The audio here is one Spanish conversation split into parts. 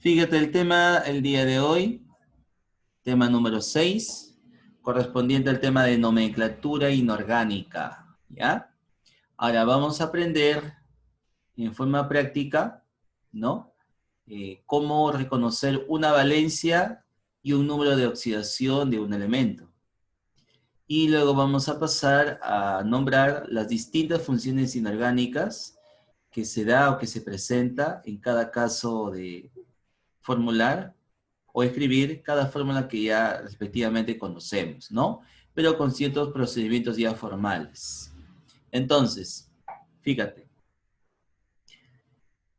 Fíjate el tema el día de hoy, tema número 6, correspondiente al tema de nomenclatura inorgánica, ¿ya? Ahora vamos a aprender en forma práctica, ¿no? Cómo reconocer una valencia y un número de oxidación de un elemento. Y luego vamos a pasar a nombrar las distintas funciones inorgánicas que se da o que se presenta en cada caso de formular o escribir cada fórmula que ya respectivamente conocemos, ¿no? Pero con ciertos procedimientos ya formales. Entonces, fíjate,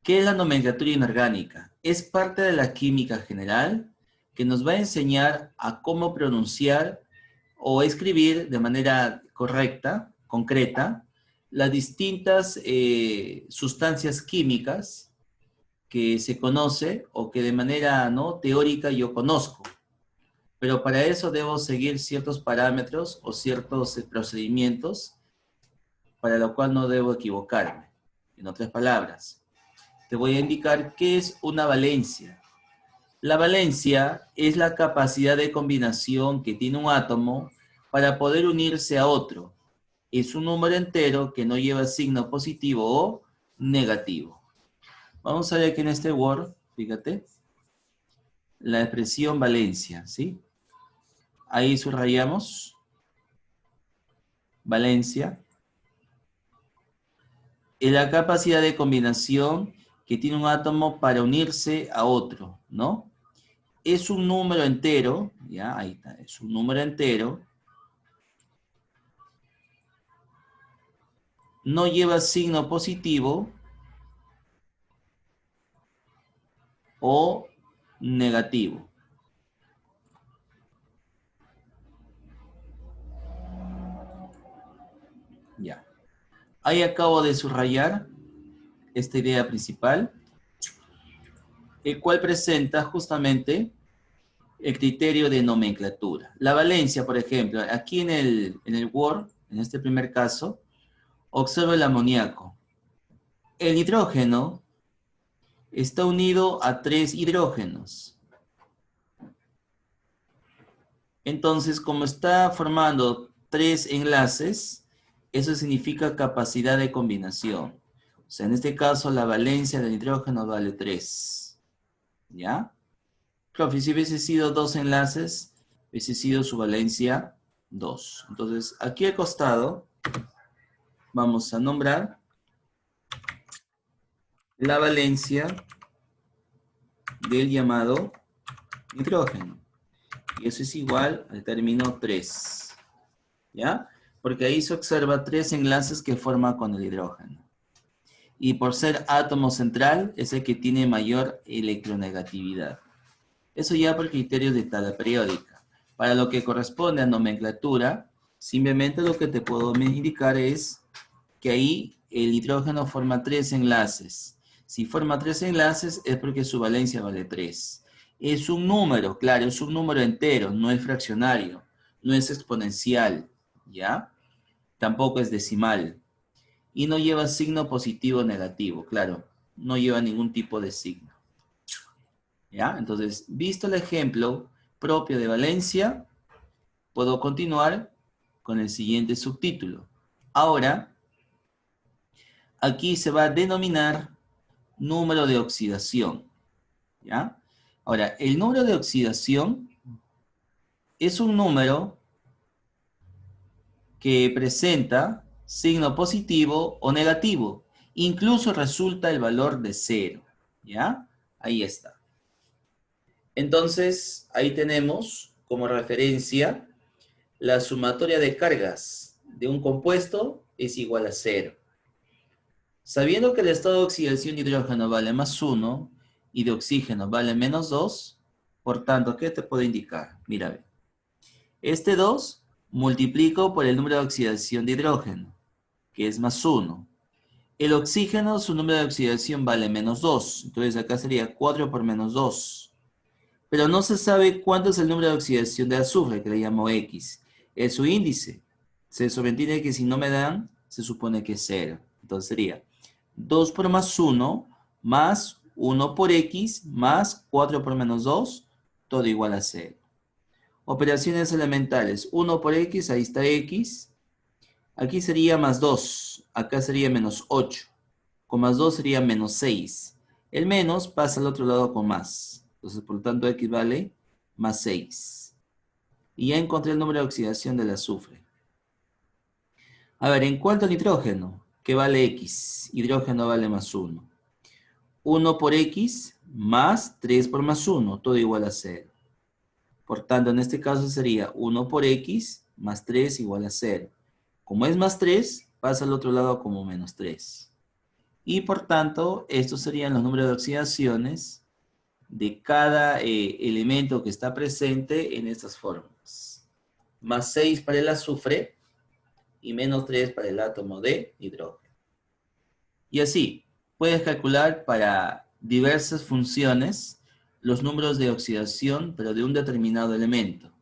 ¿qué es la nomenclatura inorgánica? Es parte de la química general que nos va a enseñar a cómo pronunciar o escribir de manera correcta, concreta, las distintas sustancias químicas que se conoce o que de manera no teórica yo conozco. Pero para eso debo seguir ciertos parámetros o ciertos procedimientos para lo cual no debo equivocarme. En otras palabras, te voy a indicar qué es una valencia. La valencia es la capacidad de combinación que tiene un átomo para poder unirse a otro. Es un número entero que no lleva signo positivo o negativo. Vamos a ver aquí en este Word, fíjate, la expresión valencia, ¿sí? Ahí subrayamos valencia. Es la capacidad de combinación que tiene un átomo para unirse a otro, ¿no? Es un número entero, ya, ahí está, es un número entero. No lleva signo positivo o negativo. Ya. Ahí acabo de subrayar esta idea principal, el cual presenta justamente el criterio de nomenclatura. La valencia, por ejemplo, aquí en el Word, en este primer caso, observo el amoníaco. El nitrógeno está unido a 3 hidrógenos. Entonces, como está formando 3 enlaces, eso significa capacidad de combinación. O sea, en este caso, la valencia del nitrógeno vale 3. ¿Ya? Claro, si hubiese sido 2 enlaces, hubiese sido su valencia 2. Entonces, aquí al costado, vamos a nombrar la valencia del llamado nitrógeno. Y eso es igual al término 3. ¿Ya? Porque ahí se observa 3 enlaces que forma con el hidrógeno. Y por ser átomo central, es el que tiene mayor electronegatividad. Eso ya por criterios de tabla periódica. Para lo que corresponde a nomenclatura, simplemente lo que te puedo indicar es que ahí el hidrógeno forma 3 enlaces. Si forma 3 enlaces es porque su valencia vale 3. Es un número, claro, es un número entero, no es fraccionario, no es exponencial, ¿ya? Tampoco es decimal. Y no lleva signo positivo o negativo, claro, no lleva ningún tipo de signo. ¿Ya? Entonces, visto el ejemplo propio de valencia, puedo continuar con el siguiente subtítulo. Ahora, aquí se va a denominar número de oxidación. ¿Ya? Ahora, el número de oxidación es un número que presenta signo positivo o negativo. Incluso resulta el valor de 0. ¿Ya? Ahí está. Entonces, ahí tenemos como referencia la sumatoria de cargas de un compuesto es igual a 0. Sabiendo que el estado de oxidación de hidrógeno vale más 1 y de oxígeno vale menos 2, por tanto, ¿qué te puedo indicar? Mira, ve. Este 2 multiplico por el número de oxidación de hidrógeno, que es más 1. El oxígeno, su número de oxidación vale menos 2. Entonces acá sería 4 por menos 2. Pero no se sabe cuánto es el número de oxidación de azufre, que le llamo X. Es su índice. Se sobreentiende que si no me dan, se supone que es 0. Entonces sería 2 por más 1 más 1 por X más 4 por menos 2, todo igual a 0. Operaciones elementales. 1 por X, ahí está X. Aquí sería más 2. Acá sería menos 8. Con más 2 sería menos 6. El menos pasa al otro lado con más. Entonces, por lo tanto, X vale más 6. Y ya encontré el número de oxidación del azufre. A ver, en cuanto a nitrógeno, ¿qué vale X? Hidrógeno vale más 1. 1 por X más 3 por más 1, todo igual a 0. Por tanto, en este caso sería 1 por X más 3 igual a 0. Como es más 3, pasa al otro lado como menos 3. Y por tanto, estos serían los números de oxidaciones de cada elemento que está presente en estas fórmulas. Más 6 para el azufre y menos 3 para el átomo de hidrógeno. Y así, puedes calcular para diversas funciones los números de oxidación, pero de un determinado elemento.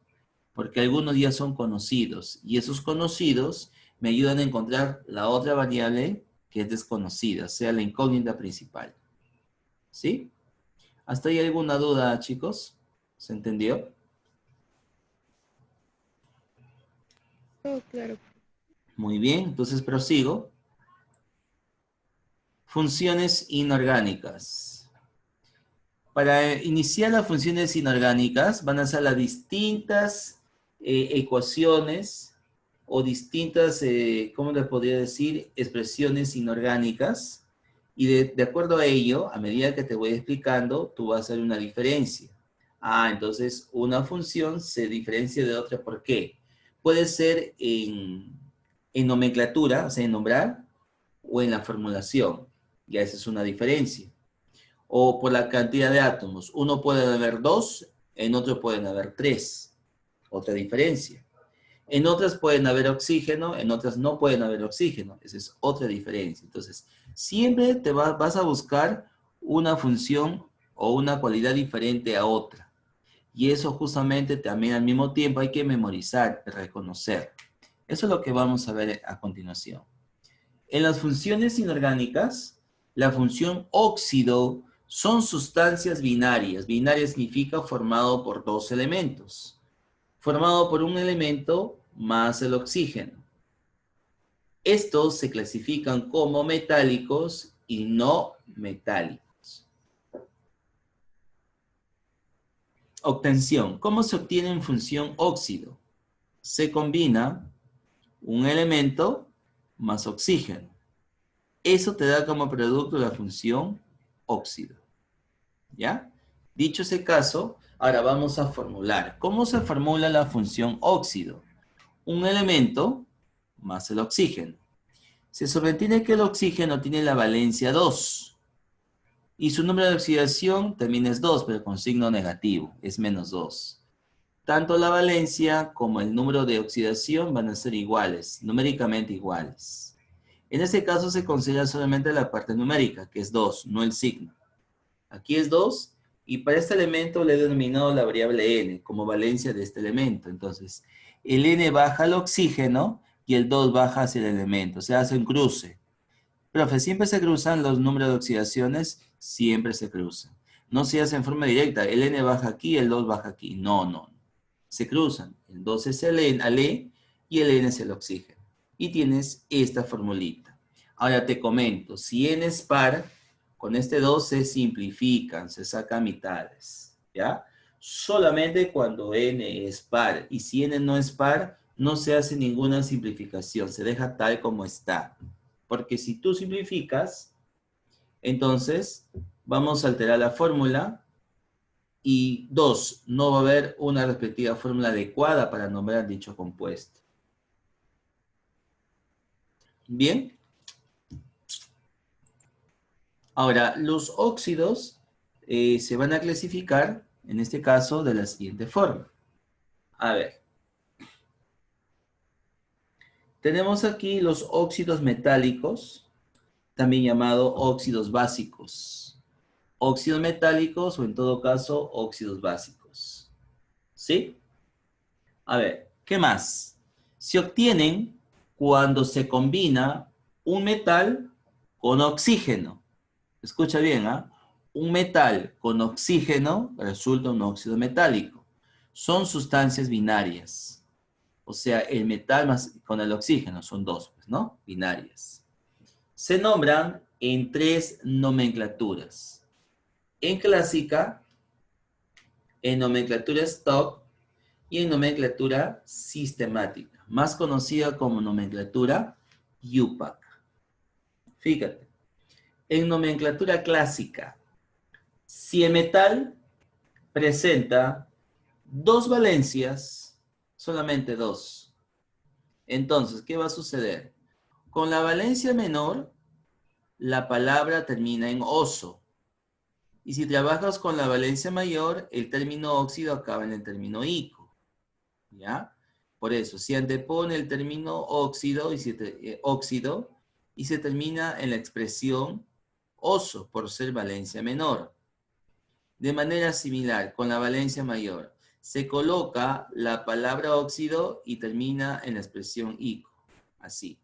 Porque algunos ya son conocidos, y esos conocidos me ayudan a encontrar la otra variable que es desconocida, o sea, la incógnita principal. ¿Sí? ¿Hasta ahí alguna duda, chicos? ¿Se entendió? Oh, claro. Muy bien, entonces prosigo. Funciones inorgánicas. Para iniciar las funciones inorgánicas van a ser las distintas ecuaciones o distintas, ¿cómo le podría decir? Expresiones inorgánicas. Y de acuerdo a ello, a medida que te voy explicando, tú vas a hacer una diferencia. Ah, entonces una función se diferencia de otra. ¿Por qué? Puede ser en nomenclatura, o sea, en nombrar, o en la formulación. Ya esa es una diferencia. O por la cantidad de átomos. Uno puede haber 2, en otro pueden haber 3. Otra diferencia. En otras pueden haber oxígeno, en otras no pueden haber oxígeno. Esa es otra diferencia. Entonces, siempre vas a buscar una función o una cualidad diferente a otra. Y eso justamente también al mismo tiempo hay que memorizar, reconocer. Eso es lo que vamos a ver a continuación. En las funciones inorgánicas, la función óxido son sustancias binarias. Binaria significa formado por dos elementos. Formado por un elemento más el oxígeno. Estos se clasifican como metálicos y no metálicos. Obtención. ¿Cómo se obtiene en función óxido? Se combina un elemento más oxígeno. Eso te da como producto la función óxido. ¿Ya? Dicho ese caso, ahora vamos a formular. ¿Cómo se formula la función óxido? Un elemento más el oxígeno. Se sobreentiende que el oxígeno tiene la valencia 2. Y su número de oxidación también es 2, pero con signo negativo. Es menos 2. Tanto la valencia como el número de oxidación van a ser iguales, numéricamente iguales. En este caso se considera solamente la parte numérica, que es 2, no el signo. Aquí es 2, y para este elemento le he denominado la variable n como valencia de este elemento. Entonces, el n baja al oxígeno y el 2 baja hacia el elemento. Se hace un cruce. Profe, ¿siempre se cruzan los números de oxidaciones? Siempre se cruzan. No se hace en forma directa. El n baja aquí, el 2 baja aquí. No, no. Se cruzan. El 2 es el n, al e y el n es el oxígeno. Y tienes esta formulita. Ahora te comento, si n es par, con este 2 se simplifican, se sacan mitades, ¿ya? Solamente cuando n es par. Y si n no es par, no se hace ninguna simplificación, se deja tal como está. Porque si tú simplificas, entonces vamos a alterar la fórmula. Y 2, no va a haber una respectiva fórmula adecuada para nombrar dicho compuesto. Bien. Ahora, los óxidos se van a clasificar, en este caso, de la siguiente forma. A ver. Tenemos aquí los óxidos metálicos, también llamados óxidos básicos. Óxidos metálicos o en todo caso, óxidos básicos. ¿Sí? A ver, ¿qué más? Se obtienen cuando se combina un metal con oxígeno. Escucha bien, ¿ah? Un metal con oxígeno resulta un óxido metálico. Son sustancias binarias. O sea, el metal más con el oxígeno son dos, pues, ¿no? Binarias. Se nombran en tres nomenclaturas. En clásica, en nomenclatura stock y en nomenclatura sistemática, más conocida como nomenclatura UPAC. Fíjate, en nomenclatura clásica, si el metal presenta dos valencias, solamente dos, entonces, ¿qué va a suceder? Con la valencia menor, la palabra termina en oso. Y si trabajas con la valencia mayor, el término óxido acaba en el término ico. ¿Ya? Por eso, si antepone el término óxido y se termina en la expresión oso por ser valencia menor. De manera similar, con la valencia mayor, se coloca la palabra óxido y termina en la expresión ico. Así.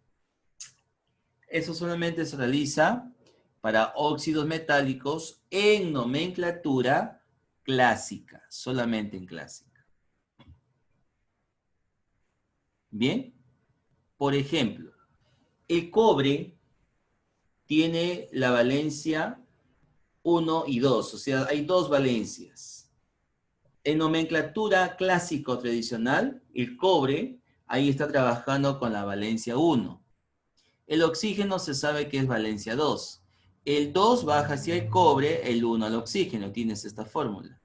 Eso solamente se realiza para óxidos metálicos en nomenclatura clásica, solamente en clásica. Bien, por ejemplo, el cobre tiene la valencia 1 y 2, o sea, hay dos valencias. En nomenclatura clásico tradicional, el cobre ahí está trabajando con la valencia 1. El oxígeno se sabe que es valencia 2. El 2 baja hacia el cobre, el 1 al oxígeno. Tienes esta fórmula.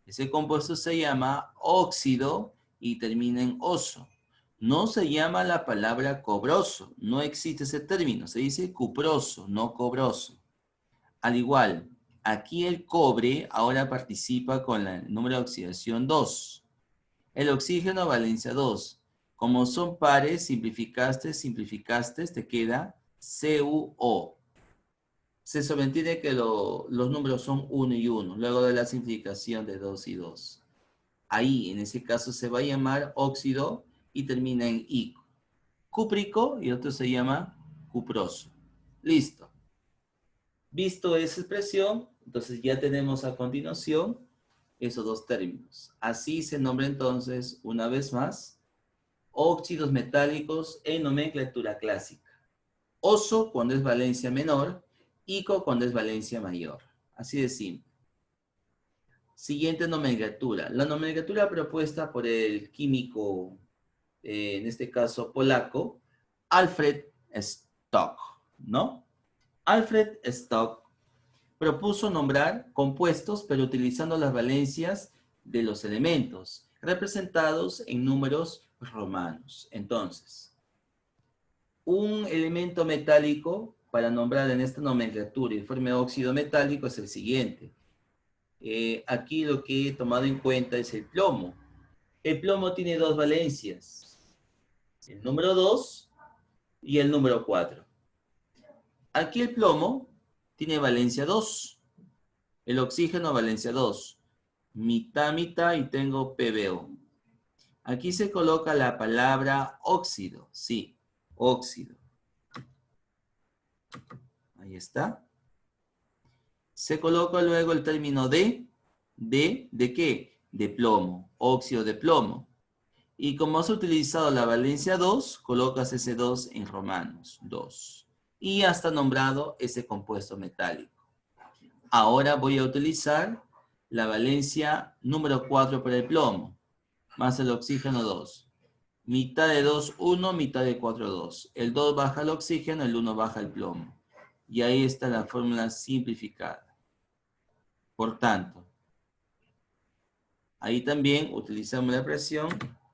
Ese compuesto se llama óxido y termina en oso. No se llama la palabra cobroso. No existe ese término. Se dice cuproso, no cobroso. Al igual, aquí el cobre ahora participa con el número de oxidación 2. El oxígeno valencia 2. Como son pares, simplificaste, te queda CuO. Se sobreentiende que los números son 1 y 1, luego de la simplificación de 2 y 2. Ahí, en ese caso, se va a llamar óxido y termina en ico. Cúprico y otro se llama cuproso. Listo. Visto esa expresión, entonces ya tenemos a continuación esos dos términos. Así se nombra entonces, una vez más, óxidos metálicos en nomenclatura clásica. Oso cuando es valencia menor, ico cuando es valencia mayor. Así de simple. Siguiente nomenclatura. La nomenclatura propuesta por el químico, en este caso polaco, Alfred Stock, ¿no? Alfred Stock propuso nombrar compuestos, pero utilizando las valencias de los elementos, representados en números romanos. Entonces, un elemento metálico, para nombrar en esta nomenclatura informe óxido metálico, es el siguiente. Aquí lo que he tomado en cuenta es el plomo. El plomo tiene dos valencias, el número 2 y el número 4. Aquí el plomo tiene valencia 2, el oxígeno valencia 2, mitad, mitad y tengo PbO. Aquí se coloca la palabra óxido, sí, óxido. Ahí está. Se coloca luego el término ¿de qué? De plomo, óxido de plomo. Y como has utilizado la valencia 2, colocas ese 2 en romanos, 2. Y ya está nombrado ese compuesto metálico. Ahora voy a utilizar la valencia número 4 para el plomo, más el oxígeno 2. Mitad de 2, 1, mitad de 4, 2. El 2 baja el oxígeno, el 1 baja el plomo. Y ahí está la fórmula simplificada. Por tanto, ahí también utilizamos la expresión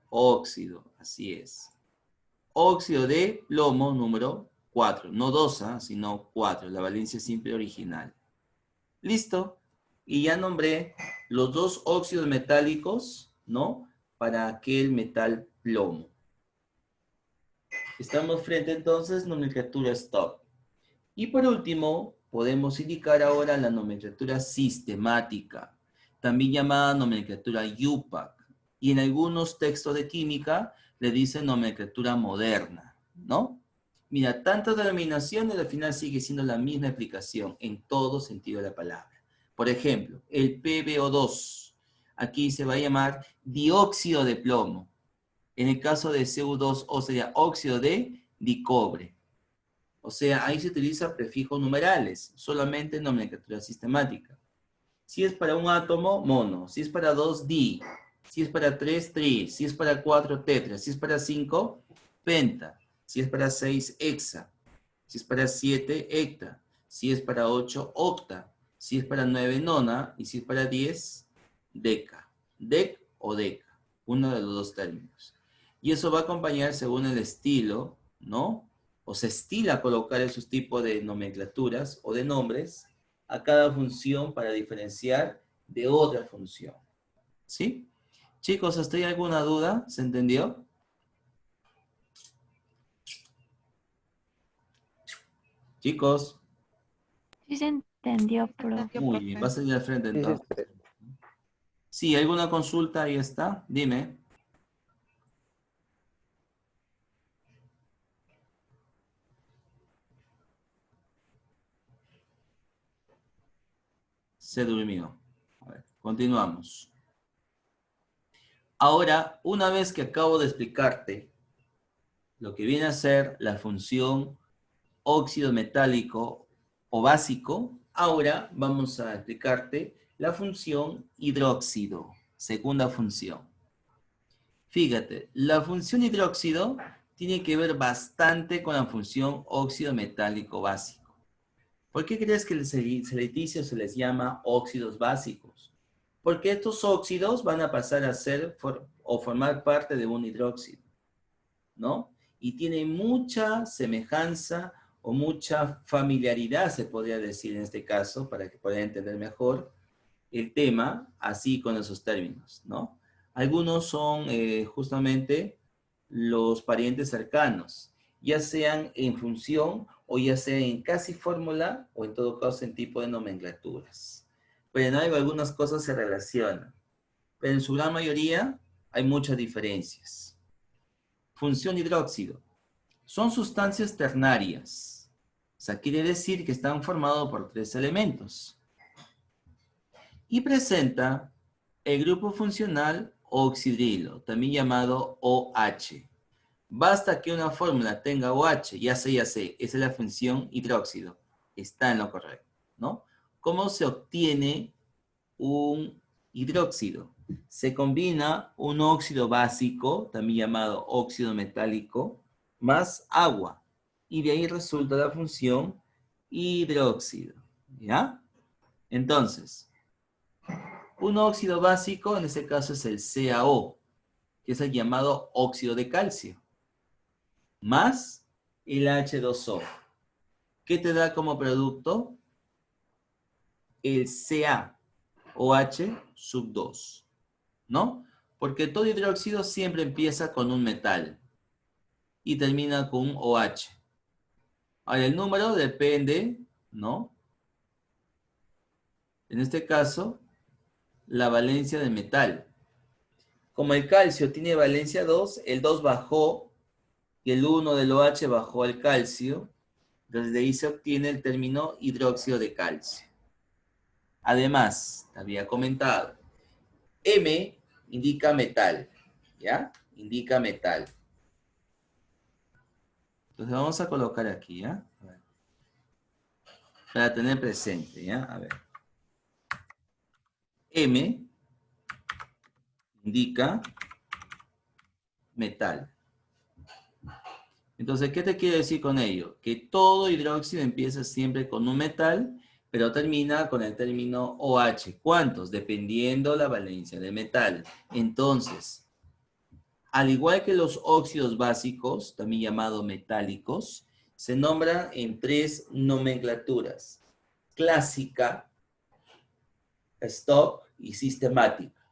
óxido, así es. Óxido de plomo número 4, no 2, sino 4, la valencia simple original. Listo. Y ya nombré los dos óxidos metálicos, ¿no? Para aquel metal plomo. Estamos frente entonces a nomenclatura stop. Y por último, podemos indicar ahora la nomenclatura sistemática, también llamada nomenclatura UPAC. Y en algunos textos de química le dicen nomenclatura moderna, ¿no? Mira, tantas denominaciones al final sigue siendo la misma explicación en todo sentido de la palabra. Por ejemplo, el PbO2, aquí se va a llamar dióxido de plomo. En el caso de Cu2O sería óxido de dicobre. O sea, ahí se utiliza prefijos numerales, solamente en nomenclatura sistemática. Si es para un átomo, mono. Si es para 2, di. Si es para 3, tri. Si es para 4, tetra. Si es para 5, penta. Si es para 6, hexa. Si es para 7, hecta. Si es para 8, octa. Si es para 9, nona. Y si es para 10, deca. Dec o deca. Uno de los dos términos. Y eso va a acompañar según el estilo, ¿no? O se estila colocar esos tipos de nomenclaturas o de nombres a cada función para diferenciar de otra función. ¿Sí? Chicos, ¿hasta ahí alguna duda? ¿Se entendió? Chicos. Sí se entendió, profe. Muy bien, va a salir al frente Sí, sí, entonces. Sí, ¿alguna consulta? Ahí está. Dime. Se durmió. A ver, continuamos. Ahora, una vez que acabo de explicarte lo que viene a ser la función óxido metálico o básico, ahora vamos a explicarte la función hidróxido, segunda función. Fíjate, la función hidróxido tiene que ver bastante con la función óxido metálico básico. ¿Por qué crees que el silicios se les llama óxidos básicos? Porque estos óxidos van a pasar a ser o formar parte de un hidróxido, ¿no? Y tienen mucha semejanza o mucha familiaridad, se podría decir en este caso, para que puedan entender mejor el tema, así con esos términos, ¿no? Algunos son justamente los parientes cercanos, ya sean en función o ya sea en casi fórmula o en todo caso en tipo de nomenclaturas. Pero en algo algunas cosas se relacionan, pero en su gran mayoría hay muchas diferencias. Función hidróxido. Son sustancias ternarias. O sea, quiere decir que están formados por 3 elementos. Y presenta el grupo funcional oxidrilo, también llamado OH. Basta que una fórmula tenga OH, ya sé, esa es la función hidróxido. Está en lo correcto, ¿no? ¿Cómo se obtiene un hidróxido? Se combina un óxido básico, también llamado óxido metálico, más agua. Y de ahí resulta la función hidróxido, ¿ya? Entonces, un óxido básico, en este caso es el CaO, que es el llamado óxido de calcio, más el H2O. ¿Qué te da como producto? El CaOH sub 2, ¿no? Porque todo hidróxido siempre empieza con un metal y termina con un OH. Ahora, el número depende, ¿no? En este caso, la valencia del metal. Como el calcio tiene valencia 2, el 2 bajó y el 1 del OH bajó al calcio. Entonces de ahí se obtiene el término hidróxido de calcio. Además, te había comentado, M indica metal, ¿ya? Indica metal. Entonces vamos a colocar aquí, ¿ya? A ver. Para tener presente, ¿ya? A ver. M indica metal. Entonces, ¿qué te quiere decir con ello? Que todo hidróxido empieza siempre con un metal, pero termina con el término OH. ¿Cuántos? Dependiendo la valencia del metal. Entonces, al igual que los óxidos básicos, también llamados metálicos, se nombran en 3 nomenclaturas: clásica, stock y sistemática.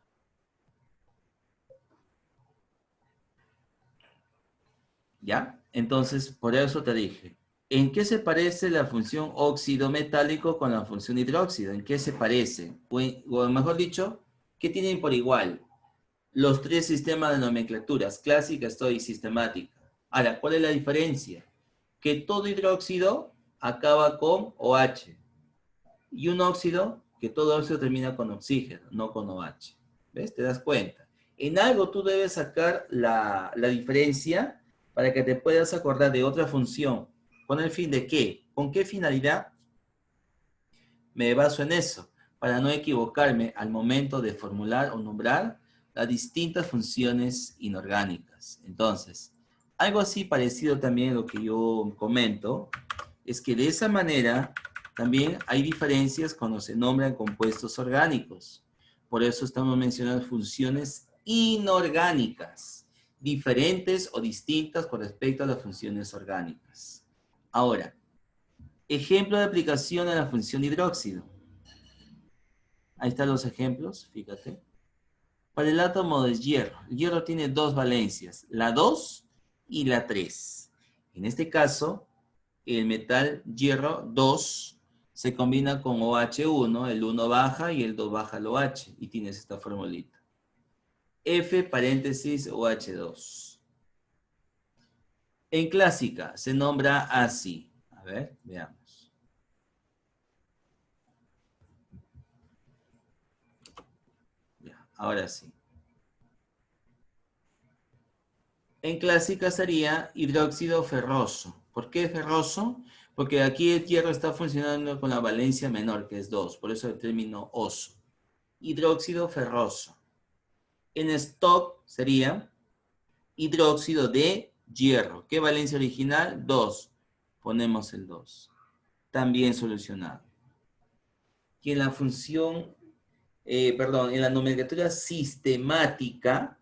¿Ya? Entonces, por eso te dije, ¿en qué se parece la función óxido metálico con la función hidróxido? ¿En qué se parece? O mejor dicho, ¿qué tienen por igual? Los 3 sistemas de nomenclaturas, clásica, stock y sistemática. Ahora, ¿cuál es la diferencia? que todo hidróxido acaba con OH. Y un óxido, que todo óxido termina con oxígeno, no con OH. ¿Ves? ¿Te das cuenta? En algo tú debes sacar la diferencia para que te puedas acordar de otra función. ¿Con el fin de qué? ¿Con qué finalidad? Me baso en eso, para no equivocarme al momento de formular o nombrar las distintas funciones inorgánicas. Entonces, algo así parecido también a lo que yo comento, es que de esa manera también hay diferencias cuando se nombran compuestos orgánicos. Por eso estamos mencionando funciones inorgánicas, diferentes o distintas con respecto a las funciones orgánicas. Ahora, ejemplo de aplicación a la función hidróxido. Ahí están los ejemplos, fíjate. Para el átomo de hierro, el hierro tiene dos valencias, la 2 y la 3. En este caso, el metal hierro 2 se combina con OH1, el 1 baja y el 2 baja el OH, y tienes esta formulita. F paréntesis OH2. En clásica se nombra así. A ver, veamos. Ya, ahora sí. En clásica sería hidróxido ferroso. ¿Por qué ferroso? Porque aquí el hierro está funcionando con la valencia menor, que es 2. Por eso el término oso. Hidróxido ferroso. En stock sería hidróxido de hierro. ¿Qué valencia original? 2. Ponemos el 2. También solucionado. Y en la función, en la nomenclatura sistemática,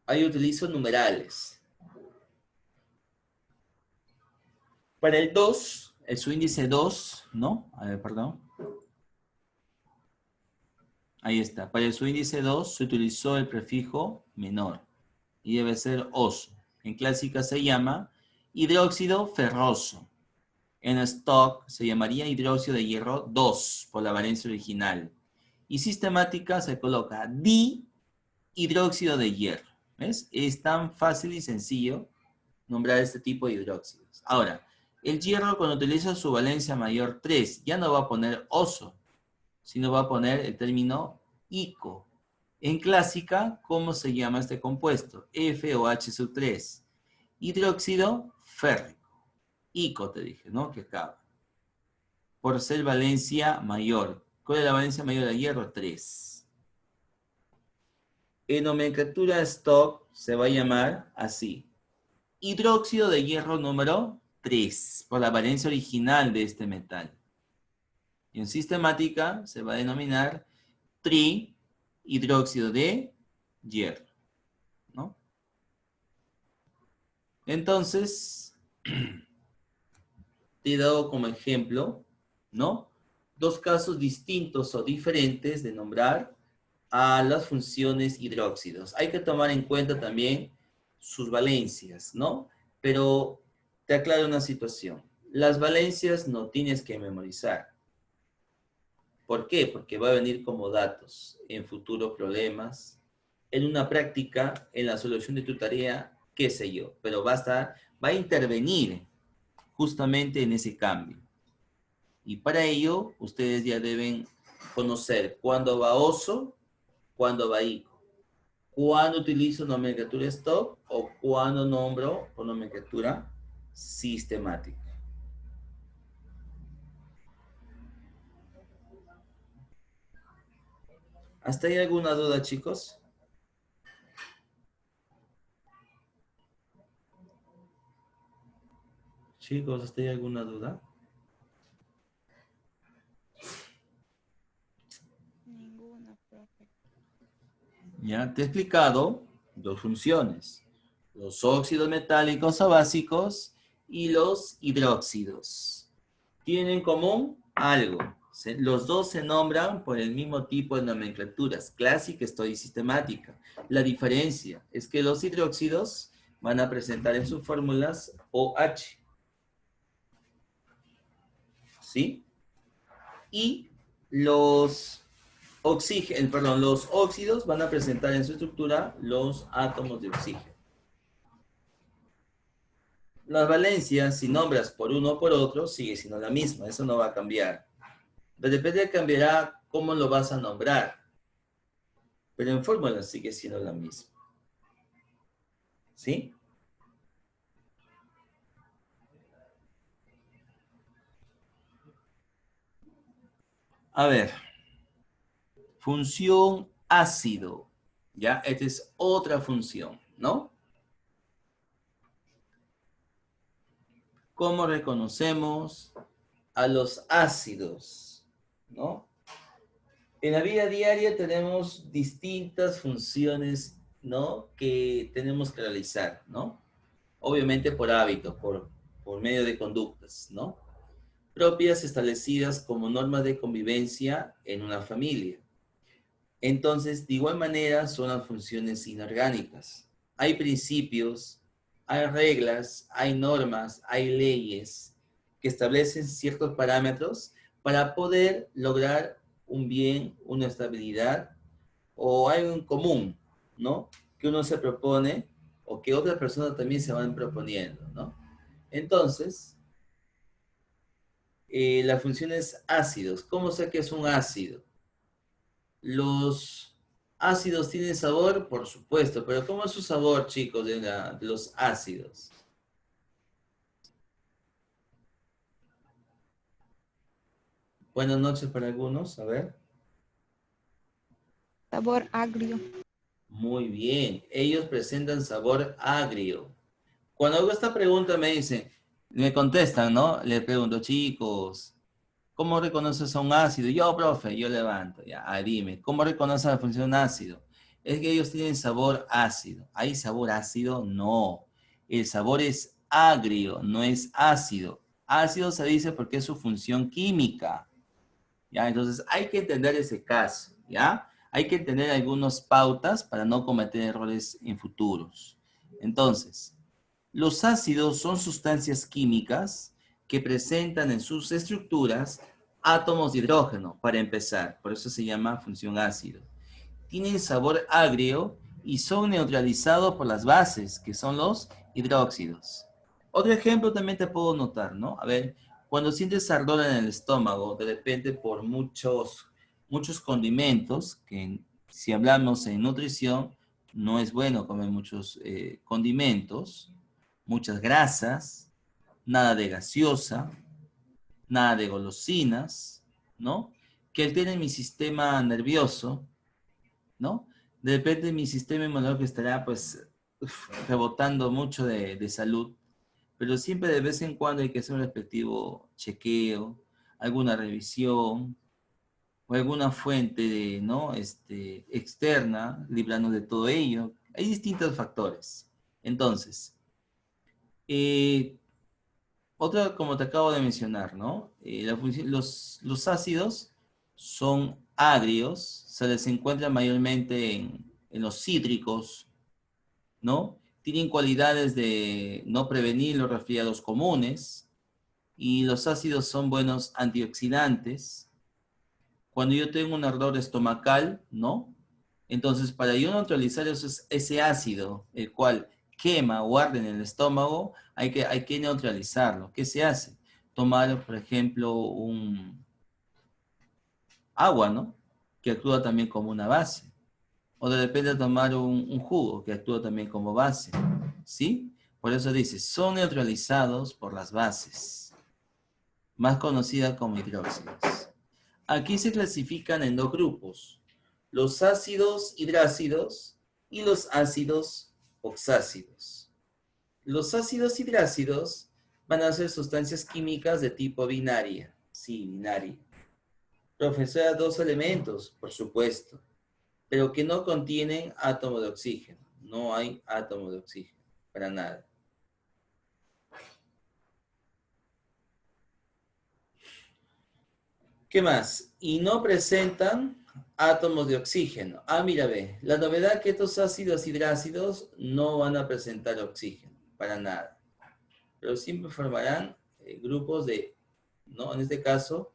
ahí utilizo numerales. Para el 2, el subíndice 2, ¿no? A ver, perdón. Ahí está. Para el subíndice 2 se utilizó el prefijo menor. Y debe ser oso. En clásica se llama hidróxido ferroso. En stock se llamaría hidróxido de hierro 2 por la valencia original. Y sistemática se coloca dihidróxido de hierro. ¿Ves? Es tan fácil y sencillo nombrar este tipo de hidróxidos. Ahora, el hierro cuando utiliza su valencia mayor 3 ya no va a poner oso, sino va a poner el término ico. En clásica, ¿cómo se llama este compuesto? FOH3. Hidróxido férrico. Ico te dije, ¿no? Que acaba. Por ser valencia mayor. ¿Cuál es la valencia mayor de hierro? 3. En nomenclatura stock se va a llamar así. Hidróxido de hierro número 3, por la valencia original de este metal. Y en sistemática se va a denominar trihidróxido de hierro, ¿no? Entonces, te he dado como ejemplo, ¿no? Dos casos distintos o diferentes de nombrar a las funciones hidróxidos. Hay que tomar en cuenta también sus valencias, ¿no? Pero te aclaro una situación. Las valencias no tienes que memorizar. ¿Por qué? Porque va a venir como datos en futuros problemas, en una práctica, en la solución de tu tarea, qué sé yo. Pero va a intervenir justamente en ese cambio. Y para ello, ustedes ya deben conocer cuándo va oso, cuándo va ico, cuándo utilizo nomenclatura stock o cuándo nombro con nomenclatura sistemática. ¿Hasta ahí alguna duda, chicos? Chicos, ¿hasta ahí alguna duda? Ninguna, profe. Ya te he explicado dos funciones. Los óxidos metálicos o básicos y los hidróxidos. Tienen en común algo. Los dos se nombran por el mismo tipo de nomenclaturas, clásica, estoy sistemática. La diferencia es que los hidróxidos van a presentar en sus fórmulas OH. ¿Sí? Y los los óxidos van a presentar en su estructura los átomos de oxígeno. Las valencias, si nombras por uno o por otro, sigue siendo la misma. Eso no va a cambiar. De repente cambiará cómo lo vas a nombrar. Pero en fórmula sigue siendo la misma. ¿Sí? A ver. Función ácido. ¿Ya? Esta es otra función, ¿no? ¿Cómo reconocemos a los ácidos? ¿No? En la vida diaria tenemos distintas funciones, ¿no? Que tenemos que realizar, ¿no? Obviamente por hábito, por medio de conductas, ¿no? Propias establecidas como normas de convivencia en una familia. Entonces, de igual manera, son las funciones inorgánicas. Hay principios, hay reglas, hay normas, hay leyes que establecen ciertos parámetros para poder lograr un bien, una estabilidad o algo en común, ¿no? Que uno se propone o que otras personas también se van proponiendo, ¿no? Entonces, la función es ácidos. ¿Cómo sé que es un ácido? Los ácidos tienen sabor, por supuesto, pero ¿cómo es su sabor, chicos, de los ácidos? Buenas noches para algunos, a ver. Sabor agrio. Muy bien, ellos presentan sabor agrio. Cuando hago esta pregunta me contestan, ¿no? Les pregunto, chicos, ¿cómo reconoces a un ácido? Yo, profe, yo levanto, ya, dime, ¿cómo reconoces la función ácido? Es que ellos tienen sabor ácido. ¿Hay sabor ácido? No. El sabor es agrio, no es ácido. Ácido se dice porque es su función química, ¿ya? Entonces hay que entender ese caso, ¿ya? Hay que tener algunas pautas para no cometer errores en futuros. Entonces, los ácidos son sustancias químicas que presentan en sus estructuras átomos de hidrógeno, para empezar. Por eso se llama función ácido. Tienen sabor agrio y son neutralizados por las bases, que son los hidróxidos. Otro ejemplo también te puedo notar, ¿no? A ver, cuando sientes ardor en el estómago, de repente por muchos condimentos, que si hablamos en nutrición, no es bueno comer muchos condimentos, muchas grasas, nada de gaseosa, nada de golosinas, ¿no? Que alteren mi sistema nervioso, ¿no? De repente mi sistema inmunológico estará pues rebotando mucho de salud, pero siempre de vez en cuando hay que hacer un respectivo chequeo, alguna revisión o alguna fuente de, ¿no? Externa, librarnos de todo ello. Hay distintos factores. Entonces, eh, otra, como te acabo de mencionar, ¿no? Los ácidos son agrios, se les encuentra mayormente en los cítricos, ¿no? Tienen cualidades de no prevenir los resfriados comunes y los ácidos son buenos antioxidantes. Cuando yo tengo un ardor estomacal, ¿no? Entonces, para yo neutralizar ese ácido, el cual quema o arde en el estómago, hay que neutralizarlo. ¿Qué se hace? Tomar, por ejemplo, un agua, ¿no? Que actúa también como una base. O de repente tomar un jugo que actúa también como base. ¿Sí? Por eso dice, son neutralizados por las bases, más conocidas como hidróxidos. Aquí se clasifican en dos grupos, los ácidos hidrácidos y los ácidos oxácidos. Los ácidos hidrácidos van a ser sustancias químicas de tipo binaria. Sí, binaria. Profesora, dos elementos, por supuesto, pero que no contienen átomo de oxígeno. No hay átomo de oxígeno, para nada. ¿Qué más? Y no presentan átomos de oxígeno. Mira, ve, la novedad es que estos ácidos hidrácidos no van a presentar oxígeno, para nada. Pero siempre formarán grupos de, ¿no? En este caso,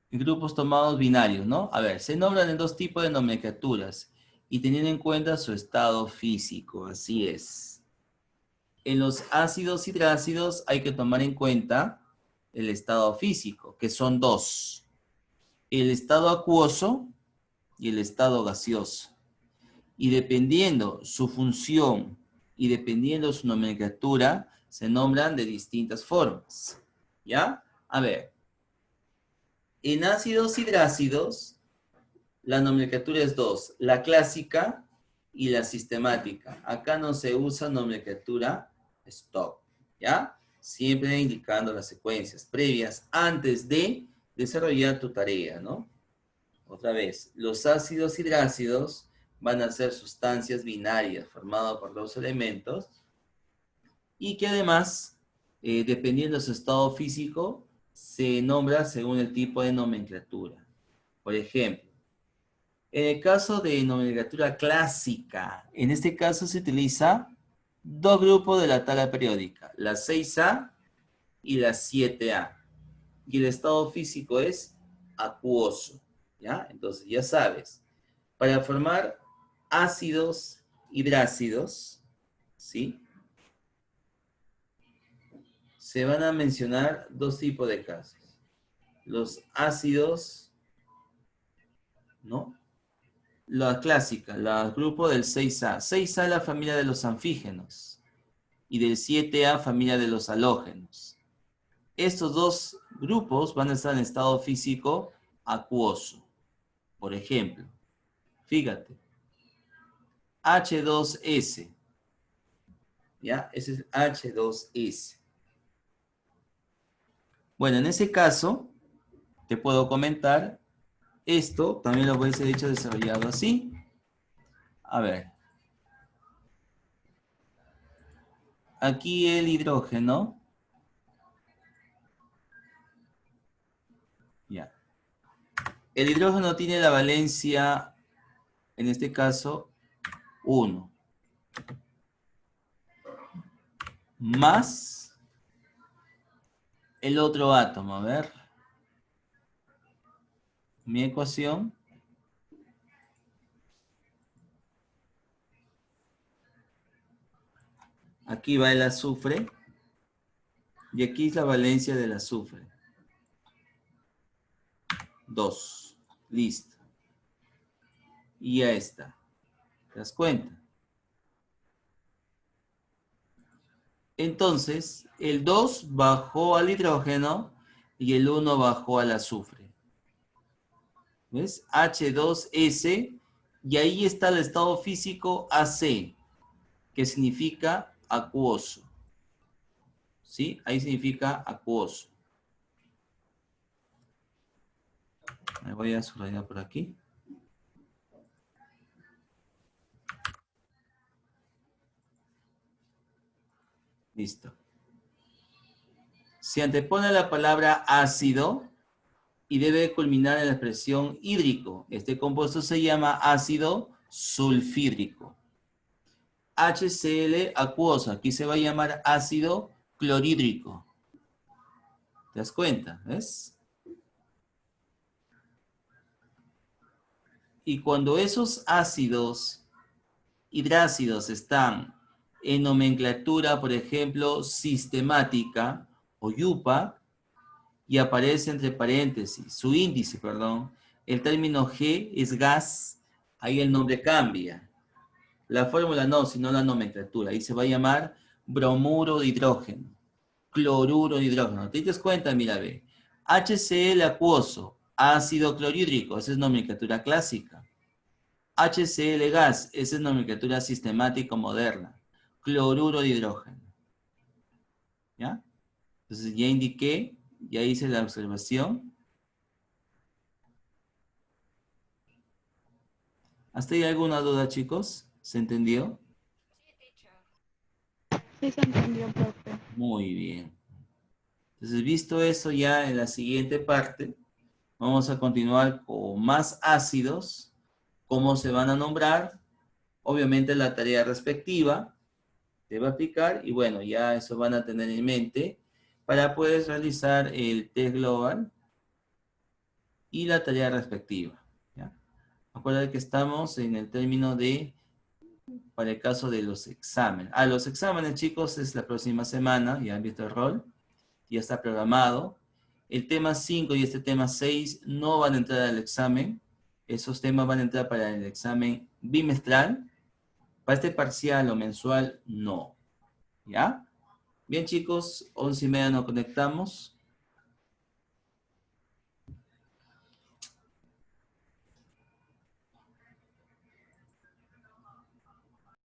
grupos tomados binarios, ¿no? A ver, se nombran en dos tipos de nomenclaturas y teniendo en cuenta su estado físico, así es. En los ácidos hidrácidos hay que tomar en cuenta el estado físico, que son dos. El estado acuoso y el estado gaseoso. Y dependiendo su función y dependiendo su nomenclatura, se nombran de distintas formas. ¿Ya? A ver. En ácidos hidrácidos, la nomenclatura es dos. La clásica y la sistemática. Acá no se usa nomenclatura stock. ¿Ya? Siempre indicando las secuencias previas antes de desarrollar tu tarea, ¿no? Otra vez, los ácidos hidrácidos van a ser sustancias binarias formadas por dos elementos y que además, dependiendo de su estado físico, se nombra según el tipo de nomenclatura. Por ejemplo, en el caso de nomenclatura clásica, en este caso se utiliza dos grupos de la tabla periódica, la 6A y la 7A. Y el estado físico es acuoso, ¿ya? Entonces ya sabes, para formar ácidos hidrácidos, ¿sí? Se van a mencionar dos tipos de casos. Los ácidos, ¿no? La clásica, el grupo del 6A. 6A es la familia de los anfígenos y del 7A familia de los halógenos. Estos dos grupos van a estar en estado físico acuoso. Por ejemplo, fíjate, H2S. ¿Ya? Ese es H2S. Bueno, en ese caso, te puedo comentar, esto también lo hubiese hecho desarrollado así. A ver. Aquí el hidrógeno. Ya. El hidrógeno tiene la valencia, en este caso, 1. Más el otro átomo. A ver. Mi ecuación. Aquí va el azufre. Y aquí es la valencia del azufre. 2. Listo. Y ya está. ¿Te das cuenta? Entonces, el 2 bajó al hidrógeno y el 1 bajó al azufre. ¿Ves? H2S, y ahí está el estado físico AC, que significa acuoso. ¿Sí? Ahí significa acuoso. Me voy a subrayar por aquí. Listo. Se antepone la palabra ácido y debe culminar en la expresión hídrico. Este compuesto se llama ácido sulfídrico. HCl acuoso. Aquí se va a llamar ácido clorhídrico. ¿Te das cuenta? ¿Ves? Y cuando esos ácidos hidrácidos están en nomenclatura, por ejemplo, sistemática o yupa, y aparece entre paréntesis, su índice, perdón, el término G es gas, ahí el nombre cambia. La fórmula no, sino la nomenclatura. Ahí se va a llamar bromuro de hidrógeno, cloruro de hidrógeno. ¿Te das cuenta? Mira, ve. HCl acuoso, ácido clorhídrico, esa es nomenclatura clásica. HCl gas, esa es nomenclatura sistemática moderna. Cloruro de hidrógeno. ¿Ya? Entonces ya indiqué, ya hice la observación. ¿Hasta ahí alguna duda, chicos? ¿Se entendió? Sí se entendió, profe. Muy bien. Entonces, visto eso ya en la siguiente parte, vamos a continuar con más ácidos, cómo se van a nombrar, obviamente la tarea respectiva, te va a aplicar y bueno, ya eso van a tener en mente para poder realizar el test global y la tarea respectiva. ¿Ya? Acuérdate que estamos en el término de para el caso de los exámenes. Los exámenes, chicos, es la próxima semana, ya han visto el rol, ya está programado. El tema 5 y este tema 6 no van a entrar al examen. Esos temas van a entrar para el examen bimestral. Para este parcial o mensual, no. ¿Ya? Bien, chicos, 11:30 nos conectamos.